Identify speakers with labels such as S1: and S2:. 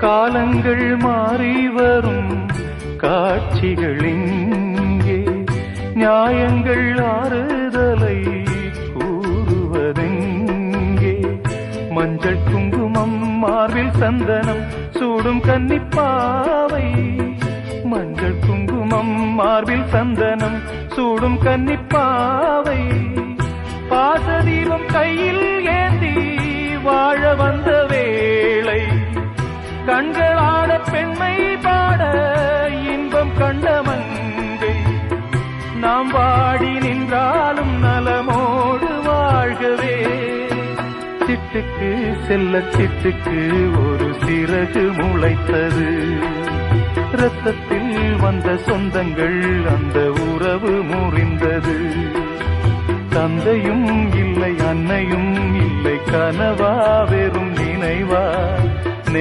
S1: காலங்கள் மாறி வரும் காட்சிகள் இங்கே, நியாயங்கள் ஆறுதலை கூறுவதெங்கே. மஞ்சள் குங்குமம் மார்பில் சந்தனம் சூடும் கன்னிப்பாவை, மஞ்சள் குங்குமம் மார்பில் சந்தனம் சூடும் கன்னிப்பாவை. பாசதீபம் கையில் ஏந்தி வாழ வந்த வேளை, கண்களாட பெண்மை பாட இன்பம் கண்ட மங்கை. நாம் வாடி நின்றாலும் நலமோடு வாழ்கவே. சிட்டுக்கு செல்ல சிட்டுக்கு ஒரு சிறகு முளைத்தது, இரத்தத்தில் வந்த சொந்தங்கள் அந்த உறவு முறிந்தது. தந்தையும் இல்லை அன்னையும் இல்லை, கனவா வெறும் நினைவா.